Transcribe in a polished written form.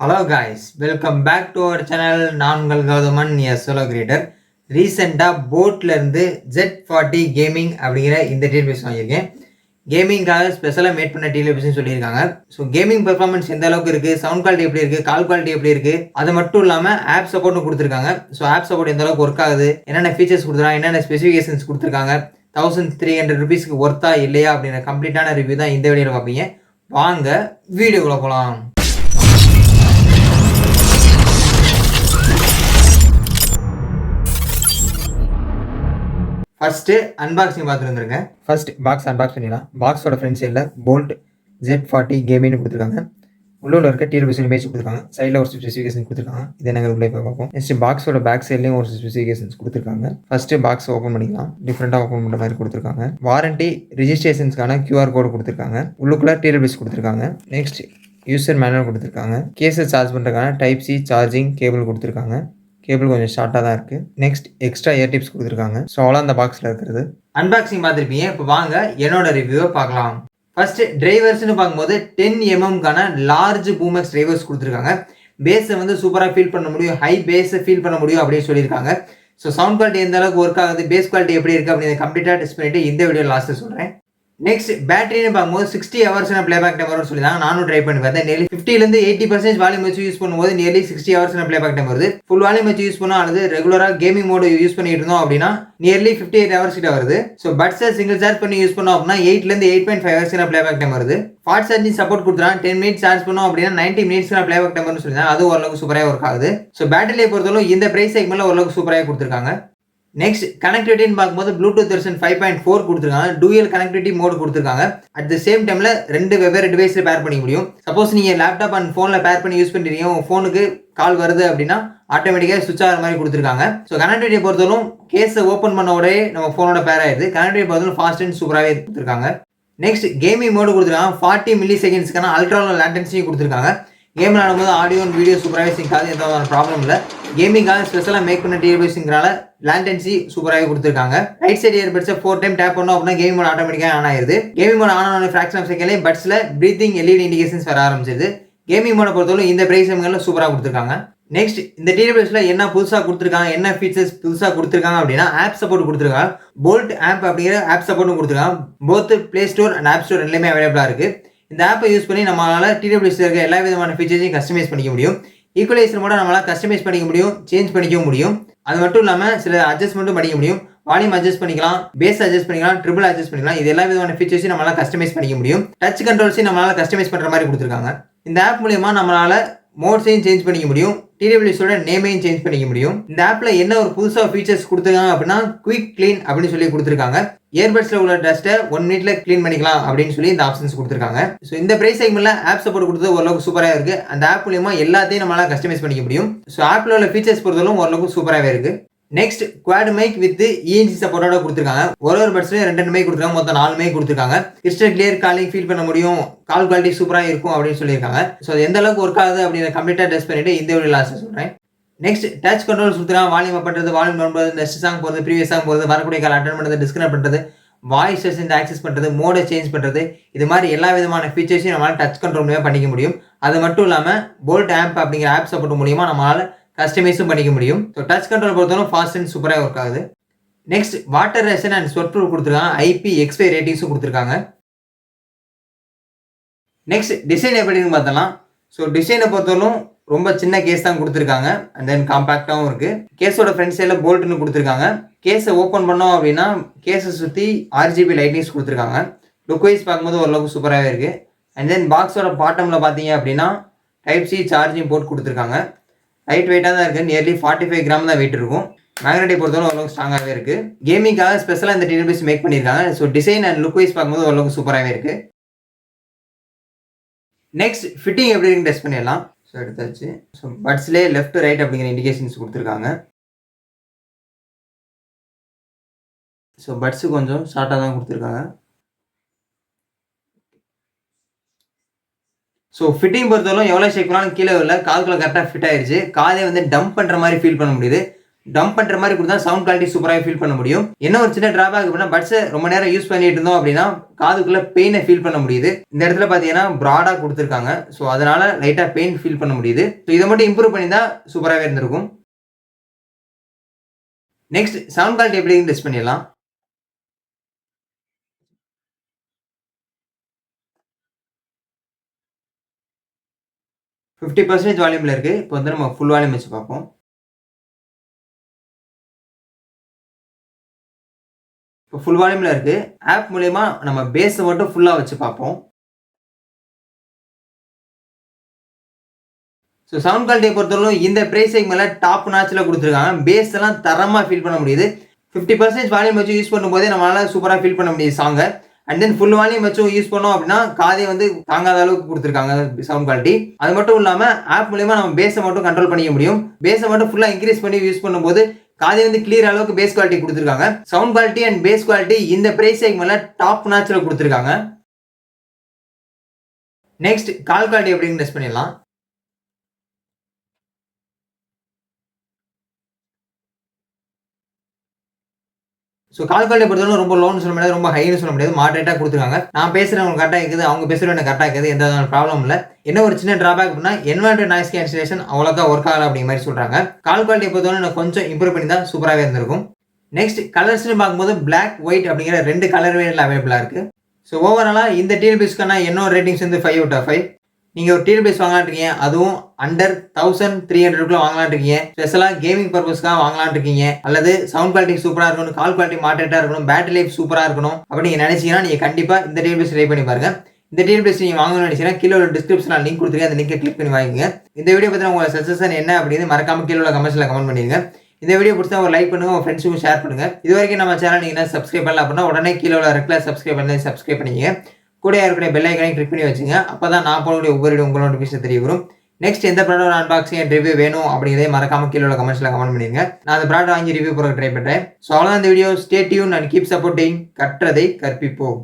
Hello guys, welcome back to our channel. நான் உங்கள் Gowthaman, solo creator. ரீசெண்டாக போட்லேருந்து Z40 கேமிங் அப்படிங்கிற இந்த டீலர்பீஸ் வாங்கியிருக்கேன். கேமிங்காக ஸ்பெஷலாக மேட் பண்ண டீலர்பீஸ்னு சொல்லியிருக்காங்க. ஸோ கேமிங் பெர்ஃபார்மன்ஸ் எந்த அளவுக்கு இருக்குது, சவுண்ட் குவாலிட்டி எப்படி இருக்குது, கால் குவாலிட்டி எப்படி இருக்குது, அது மட்டும் இல்லாமல் ஆப் சப்போர்ட்டும் கொடுத்துருக்காங்க. ஸோ ஆப் சப்போர்ட் எந்த அளவுக்கு ஒர்க் ஆகுது, என்னென்ன ஃபீச்சர்ஸ் கொடுத்துருக்காங்க, என்னென்ன ஸ்பெசிஃபிகேஷன்ஸ் கொடுத்துருக்காங்க, 1300 ருபீஸ்க்கு ஒர்த்தா இல்லையா அப்படின்ற கம்ப்ளீட்டான ரிவ்யூ தான் இந்த வீடியோவில் பார்ப்பீங்க. வாங்க வீடியோக்குள்ள போகலாம். ஃபர்ஸ்ட்டு அன்பாக்சிங் பார்த்துட்டு வந்துருங்க. ஃபர்ஸ்ட் பாக்ஸ் அன்பாக்ஸ் பண்ணிடலாம். பாக்ஸோட ஃப்ரண்ட் சைடில் போல்ட் Z40 கேமிங்னு கொடுத்துருக்காங்க. உள்ள இருக்க டீலர்பீஸ் இமேஜ் கொடுத்துருக்காங்க. சைடில் ஒரு ஸ்பெசிஃபிகேஷன் கொடுத்துருக்காங்க. இது நாங்கள் உள்ளே போய் பார்ப்போம். நெக்ஸ்ட் பாக்ஸோட பேக் சைட்லேயும் ஒரு ஸ்பெசிஃபிகேஷன்ஸ் கொடுத்துருக்காங்க. ஃபர்ஸ்ட்டு பாக்ஸ் ஓப்பன் பண்ணிக்கலாம். டிஃப்ரெண்ட்டாக ஓப்பன் பண்ணுற மாதிரி கொடுத்துருக்காங்க. வாரண்டி ரிஜிஸ்ட்ரேஷன்ஸ்க்கான QR கோடு கொடுத்துருக்காங்க. உள்ளுக்குள்ளே டீலர்பீஸ் கொடுத்துருக்காங்க. நெக்ஸ்ட் யூசர் மேனுவல் கொடுத்துருக்காங்க. கேஸை சார்ஜ் பண்ணுறதுக்கான டைப் சி சார்ஜிங் கேபிள் கொடுத்துருக்காங்க. கேபிள் கொஞ்சம் ஷார்ட்டாக தான் இருக்குது. நெக்ஸ்ட் எக்ஸ்ட்ரா இயர் டிப்ஸ் கொடுத்துருக்காங்க. ஸோ அவ்வளோ அந்த பாக்ஸில் இருக்கிறது. அன்பாக்சிங் பார்த்துருப்பீங்க. இப்போ வாங்க என்னோட ரிவ்யூவை பார்க்கலாம். ஃபர்ஸ்ட் டிரைவர்ஸ்னு பார்க்கும்போது 10mm லார்ஜ் பூமெக்ஸ் டிரைவர்ஸ் கொடுத்துருக்காங்க. பேஸை வந்து சூப்பராக ஃபீல் பண்ண முடியும், ஹை பேஸை ஃபீல் பண்ண முடியும் அப்படின்னு சொல்லியிருக்காங்க. ஸோ சவுண்ட் குவாலிட்டி எந்த அளவுக்கு ஒர்க் ஆகுது, பேஸ் குவாலிட்டி எப்படி இருக்குது அப்படின்னு கம்ப்ளீட்டாக டெஸ்ட் பண்ணிட்டு இந்த வீடியோ லாஸ்ட்டு சொல்கிறேன். நெக்ஸ்ட் பேட்டரின்னு பார்க்கும்போது 60 hours பிளேபேக் டைம் வரும்னு சொல்லி தான் நானும் ட்ரை பண்ணி பார்த்தேன். நியர்லி 50% 80% வால்யூம் வச்சு யூஸ் பண்ணும்போது நியர்லி 60 hours பிளேபேக் டைம் வருது. ஃபுல் வால்யூம் வச்சு யூஸ் பண்ணால் அல்லது ரெகுலராக கேமிங் மோடு யூஸ் பண்ணிட்டு இருந்தோம் அப்படின்னா நியர்லி 58 hours கிட்ட வருது. ஸோ பட்ஸை சிங்கிள் சார்ஜ் பண்ணி யூஸ் பண்ணோம் அப்படின்னா 8 to 8.5 hours பிளேபேக் டைம் வருது. ஃபாஸ்ட் சார்ஜிங் சப்போர்ட் கொடுத்துறான். 10 minutes சார்ஜ் பண்ணோம் அப்படின்னா 90 minutes பிளேபேக் டைம் வரும்னு சொல்லி தான் அது ஓரளவுக்கு சூப்பராக ஒர்க் ஆகுது. ஸோ பேட்டரியை பொறுத்தவரை இந்த பிரைஸ் செக்மெண்ட்ல ஓரளவுக்கு சூப்பராக கொடுத்துருக்காங்க. நெக்ஸ்ட் கனெக்டிவிட்டின்னு பார்க்கும்போது ப்ளூடூத் வெர்ஷன் 5.4 கொடுத்துருக்காங்க. டூயல் கனெக்டிவிட்டி மோடு கொடுத்துருக்காங்க. அட் த சேம் டைமில் 2 வெவ்வேறு டிவைஸில் பேர் பண்ணிக்க முடியும். சப்போஸ் நீங்கள் லேப்டாப் அண்ட் ஃபோனில் பேர் பண்ணி யூஸ் பண்ணுறீங்க, உங்கள் ஃபோனுக்கு கால் வருது அப்படின்னா ஆட்டோமேட்டிக்காக சுவிட்ச் ஆகிற மாதிரி கொடுத்துருக்காங்க. ஸோ கனெக்டிவிட்டியை பொறுத்தவரைக்கும் கேஸை ஓப்பன் பண்ண உடனே நம்ம ஃபோனோட பேர் ஆயிடுது. கனெக்டிவிட்டி பொறுத்தவரைக்கும் ஃபாஸ்ட் அண்ட் சூப்பராகவே கொடுத்துருக்காங்க. நெக்ஸ்ட் கேமிங் மோடு கொடுத்துருக்காங்க. 40 ms அல்ட்ரா லோ லேட்டன்சியும் கொடுத்துருக்காங்க. கேம் விளாடும்போது ஆடியோ அண்ட் வீடியோ சூப்பராகவே சிங்க் ஆகுது, எந்த ஒரு ப்ராப்ளம் இல்லை. கேமிங்காக ஸ்பெஷலாக மேக் பண்ண டிவைஸுங்கிறனால லேட்டன்சி சூப்பராகவே கொடுத்துருக்காங்க. ரைட் சைடு இயர்பட்ஸை 4 time டேப் பண்ணோம் அப்படின்னா கேமிங் மோட் ஆட்டோமேட்டிக்காக ஆன் ஆயிருது. கேமிங் மோட் ஆன் ஆன ஃபிராக்ஷன் ஆஃப் செகண்ட்லேயே பட்ஸில் ப்ரீத்திங் LED இண்டிகேஷன்ஸ் வர ஆரம்பிச்சிருது. கேமிங் மோட பொறுத்தவரை இந்த பிரைஸ் சூப்பராக கொடுத்துருக்காங்க. நெக்ஸ்ட் இந்த டிவைஸ்ல என்ன புதுசாக கொடுத்துருக்காங்க, என்ன ஃபீச்சர்ஸ் புதுசாக கொடுத்துருக்காங்க அப்படின்னா ஆப் சப்போர்ட் கொடுத்துருக்காங்க. போல்ட் ஆப் அப்படிங்கிற ஆப் சப்போர்ட்டும் கொடுத்துருக்காங்க. Both Play Store and App Store ரெண்டுமே அவைலபிளாக இருக்குது. இந்த ஆப்பை யூஸ் பண்ணி நம்மளால் டிடபிள்யூஎஸ்ல இருக்க எல்லா விதமான ஃபீச்சர்ஸையும் கஸ்டமைஸ் பண்ணிக்க முடியும். ஈக்குவலைசர் கூட நம்மளால் கஸ்டமைஸ் பண்ணிக்க முடியும், சேஞ்ச் பண்ணிக்கவும் முடியும். அது மட்டும் இல்லாமல் சில அட்ஜஸ்ட்மெண்ட்டும் பண்ணிக்க முடியும். வால்யூம் அட்ஜஸ்ட் பண்ணிக்கலாம், பேஸ் அட்ஜஸ்ட் பண்ணிக்கலாம், ட்ரிபிள் அட்ஜஸ்ட் பண்ணிக்கலாம். இது எல்லா விதமான ஃபீச்சர்ஸையும் நம்மளால் கஸ்டமைஸ் பண்ணிக்க முடியும். டச் கண்ட்ரோல்ஸையும் நம்மளால் கஸ்டமைஸ் பண்ணுற மாதிரி கொடுத்துருக்காங்க. இந்த ஆப் மூலியமாக நம்மளால் மோட்ஸையும் சேஞ்ச் பண்ணிக்க முடியும், டிடபிள்யூஎஸோட நேமையும் சேஞ்ச் பண்ணிக்க முடியும். இந்த ஆப்ல என்ன ஒரு புதுசாக ஃபீச்சர்ஸ் கொடுத்துருக்காங்க அப்படின்னா குயிக் கிளீன் அப்படின்னு சொல்லி கொடுத்துருக்காங்க. இயர்பட்ஸ்ல உள்ள டஸ்ட்டை 1 minute கிளீன் பண்ணிக்கலாம் அப்படின்னு சொல்லி இந்த ஆப்ஷன்ஸ் கொடுத்துருக்காங்க. ஸோ இந்த பிரைஸ் செக்மெண்ட்ல ஆப் சப்போர்ட் கொடுத்தது ஓரளவுக்கு சூப்பராக இருக்கு. அந்த ஆப் மூலியமா எல்லாத்தையும் நம்மளால கஸ்டமைஸ் பண்ணிக்க முடியும். ஸோ ஆப்ல உள்ள ஃபீச்சர்ஸ் பொறுத்தவரைக்கும் ஓரளவுக்கு சூப்பராகவே இருக்கு. Next quad mic with ENC சப்போர்ட்டோட கொடுத்துருக்காங்க. ஒரு பட்ஸ்ல 2 மைக் கொடுத்துருக்காங்க, மொத்தம் 4 மைக் கொடுத்துருக்காங்க. கிறிஸ்டல் கிளியர் காலிங் ஃபீல் பண்ண முடியும், கால் குவாலிட்டி சூப்பராக இருக்கும் அப்படின்னு சொல்லியிருக்காங்க. ஸோ எந்த அளவுக்கு ஒர்க் ஆகுது அப்படின்னு கம்ப்ளீட்டாக டெஸ்ட் பண்ணிட்டு இந்த வீடியோ லாஸ்ட் சொல்றேன். நெக்ஸ்ட் டச் கண்ட்ரோல் கொடுத்துருக்காங்க. வால்யூம் பண்ணுறது, வால்யூம் பண்ணுறது, நெக்ஸ்ட் சாங் போகிறது, ப்ரீவியஸ் சாங் போகிறது, வரக்கூடிய கால் அட்டன் பண்ணுறது, டிஸ்கனெக்ட் பண்ணுறது, வாய்ஸ் செஷன் ஆக்சஸ் பண்ணுறது, மோடை சேஞ்ச் பண்ணுறது, இது மாதிரி எல்லா விதமான ஃபீச்சர்ஸையும் நம்மளால் டச் கண்ட்ரோல் மூலியமாக பண்ணிக்க முடியும். அது மட்டும் இல்லாமல் போல்ட் ஆப் அப்படிங்கிற ஆப் சப்போர்ட் மூலியமா நம்மளால் கஸ்டமைஸும் பண்ணிக்க முடியும். ஸோ டச் கண்ட்ரோல் பொறுத்தவரை ஃபாஸ்ட் அண்ட் சூப்பராக ஒர்க் ஆகுது. Next water resistant and sweat proof கொடுத்துருக்காங்க. IPX5 ரேட்டிங்ஸும் கொடுத்துருக்காங்க. நெக்ஸ்ட் டிசைன் எப்படின்னு பார்த்தலாம். ஸோ டிசைனை பொறுத்தவரைக்கும் ரொம்ப சின்ன கேஸ் தான் கொடுத்துருக்காங்க. அண்ட் தென் காம்பாக்டாகவும் இருக்குது. கேஸோட ஃப்ரண்ட் சைடில் போல்ட்னு கொடுத்துருக்காங்க. கேஸை ஓப்பன் பண்ணோம் அப்படின்னா கேஸை சுற்றி RGB லைட்டிங்ஸ் கொடுத்துருக்காங்க. லுக் வைஸ் பார்க்கும்போது ஓரளவுக்கு சூப்பராகவே இருக்குது. அண்ட் தென் பாக்ஸோட பாட்டமில் பார்த்தீங்க அப்படின்னா டைப் சி சார்ஜிங் போர்ட் கொடுத்துருக்காங்க. லைட் வெயிட்டாக தான் இருக்குது. நியர்லி 45 கிராம் தான் வெயிட் இருக்கும். மேக்னெட்டை பொறுத்தவரை ஓரளவுக்கு ஸ்ட்ராங்காகவே இருக்குது. கேமிங்காக ஸ்பெஷலாக இந்த டிவைஸ் மேக் பண்ணியிருக்காங்க. So design and look wise பார்க்கும்போது ஓரளவுக்கு சூப்பராகவே இருக்குது. நெக்ஸ்ட் ஃபிட்டிங் எப்படி டெஸ்ட் பண்ணிடலாம். ஸோ எடுத்தாச்சு. ஸோ பட்ஸ்லேயே லெஃப்ட் ரைட் அப்படிங்கிற இண்டிகேஷன்ஸ் கொடுத்துருக்காங்க. ஸோ பட்ஸு கொஞ்சம் ஷார்ட்டாக தான் கொடுத்துருக்காங்க. ஸோ ஃபிட்டிங் பொறுத்தவரைக்கும் எவ்வளோ ஷேக் பண்ணாலும் கீழே இல்லை, கால்குள்ள கரெக்டாக ஃபிட் ஆயிடுச்சு. காலே வந்து டம்ப் பண்ணுற மாதிரி ஃபீல் பண்ண முடியுது. டம்ப் பண்ற மாதிரி கொடுத்தா சவுண்ட் குவாலிட்டி சூப்பராக ஃபீல் பண்ண முடியும். என்ன ஒரு சின்ன டிராபேக் அப்படின்னா பட்ஸை ரொம்ப நேரம் யூஸ் பண்ணிட்டு இருந்தோம் அப்படின்னா காதுக்குள்ள பெயினை ஃபீல் பண்ண முடியுது. இந்த இடத்துல பார்த்தீங்கன்னா ப்ராடா கொடுத்துருக்காங்க. ஸோ அதனால லைட்டா பெயின் ஃபீல் பண்ண முடியுது. ஸோ இதை மட்டும் இம்ப்ரூவ் பண்ணி தான் சூப்பராகவே இருந்திருக்கும். நெக்ஸ்ட் சவுண்ட் குவாலிட்டி எப்படி டெஸ்ட் பண்ணிடலாம். ஃபிஃப்டி பர்சன்டேஜ் வால்யூமில் இருக்கு. இப்போ வந்து நம்ம ஃபுல் வால்யூம் வச்சு பார்ப்போம். இப்போ ஃபுல் வால்யூமில் இருக்கு. ஆப் மூலயமா நம்ம பேஸை மட்டும் ஃபுல்லாக வச்சு பார்ப்போம். ஸோ சவுண்ட் குவாலிட்டியை பொறுத்தவரைக்கும் இந்த பிரைஸிங் மேலே டாப் நாச்சில் கொடுத்துருக்காங்க. பேஸ் எல்லாம் தரமாக ஃபீல் பண்ண முடியுது. 50% வால்யூம் வச்சு யூஸ் பண்ணும்போதே நம்மளால சூப்பராக ஃபீல் பண்ண முடியுது சாங்கை. அண்ட் தென் ஃபுல் வால்யூம் வச்சு யூஸ் பண்ணோம் அப்படின்னா காதை வந்து தாங்காத அளவுக்கு கொடுத்துருக்காங்க சவுண்ட் குவாலிட்டி. அது மட்டும் இல்லாமல் ஆப் மூலயமா நம்ம பேஸை மட்டும் கண்ட்ரோல் பண்ணிக்க முடியும். பேஸை மட்டும் ஃபுல்லாக இன்க்ரீஸ் பண்ணி யூஸ் பண்ணும்போது காதை வந்து கிளியர் அளவுக்கு பேஸ் குவாலிட்டி கொடுத்துருக்காங்க. Sound quality and bass quality இந்த பிரைஸ் மேலே டாப் நாச்சில் கொடுத்துருக்காங்க. நெக்ஸ்ட் கால் குவாலிட்டி எப்படின்னு டெஸ்ட் பண்ணிடலாம். ஸோ கால் குவாலிட்டி பொறுத்தவரை ரொம்ப லோன்னு சொல்ல முடியாது, ரொம்ப ஹைன்னு சொல்ல முடியாது, மாடரேட்டாக கொடுத்துருக்காங்க. நான் பேசுகிறவங்க கரெக்டாக இருக்குது, அவங்க பேசுகிற எனக்கு கரெக்டாக இருக்குது, எந்த ப்ராப்ளம் இல்லை. என்ன ஒரு சின்ன டிராபேக் அப்படின்னா என்வால்மெண்ட் நாய்ஸ் கேன்சலேஷன் அவ்வளோக்கா ஒர்க் ஆகல அப்படிங்கிற மாதிரி சொல்கிறாங்க. கால் குவாலிட்டி பொறுத்தவரை எனக்கு கொஞ்சம் இம்ப்ரூவ் பண்ணி தான் சூப்பராகவே இருந்திருக்கும். நெக்ஸ்ட் கலர்ஸ்னு பார்க்கும்போது பிளாக் ஒயிட் அப்படிங்கிற 2 கலர் வேரியன்ட்ல அவைலபிளாக இருக்குது. ஸோ ஓவராலாக இந்த டிஎல்பிஎஸ்க்கான என்னோட ரேட்டிங்ஸ் வந்து 5 out of 5. நீங்கள் ஒரு டிஎல்பிஎஸ் வாங்கலான் இருக்கீங்க, அதுவும் அண்டர் 1300 வாங்கலான் இருக்கீங்க, ஸ்பெஷலாக கேமிங் பர்பஸ்க்காக வாங்கலான் இருக்கீங்க, அல்லது சவுண்ட் குவாலிட்டி சூப்பராக இருக்கணும், கால் குவாலிட்டி மாடரேட்டாக இருக்கணும், பேட்டரி லைஃப் சூப்பராக இருக்கணும் அப்படி நீங்கள் நினைச்சீங்கன்னா நீங்கள் கண்டிப்பாக இந்த டிஎல்பிஎஸ் ட்ரை பண்ணி பாருங்க. இந்த டிஎல்பிஎஸ் நீங்கள் வாங்கணும்னு நினைச்சீங்கன்னா கீழே ஒரு டிஸ்கிரிப்ஷனில் லிங்க் கொடுத்துருக்கேன், அந்த லிங்கை கிளிக் பண்ணி வாங்கிங்க. இந்த வீடியோ பற்றி உங்களோட சஜஷன் என்ன அப்படின்னு மறக்காம கீழே உள்ள கமெண்ட்ஸில் கமெண்ட் பண்ணிடுங்க. இந்த வீடியோ பிடிச்சா ஒரு லைக் பண்ணுங்க, உங்கள் ஃப்ரெண்ட்ஸுக்கும் ஷேர் பண்ணுங்க. இது வரைக்கும் நம்ம சேனல் நீங்கள் சப்ஸ்கிரைப் பண்ணல அப்படின்னா உடனே கீழே உள்ள ரெக்ல சப்ஸ்கிரைப் பண்ணிங்க. கூட இருக்கிற பெல் ஐக்கனை கிளிக் பண்ணி வச்சுங்க. அப்போ தான் நான் போடக்கூடிய ஒவ்வொரு வீடியோ உங்களோட நோட்டிஃபிகேஷன் தெரிய வரும். நெக்ஸ்ட் எந்த ப்ராடக்ட் அன்பாக்சிங் அண்ட் ரிவ்யூ வேணும் அப்படிங்கிறதே மறக்காம கீழே உள்ள கமெண்ட்ஸில் கமெண்ட் பண்ணிடுங்க. நான் அந்த ப்ராடக்ட் வாங்கி ரிவ்யூ போட ட்ரை பண்ணுறேன். ஸோ அவ்வளோதான் இந்த video. Stay tune and keep supporting. கற்றதை கற்பிப்போம்.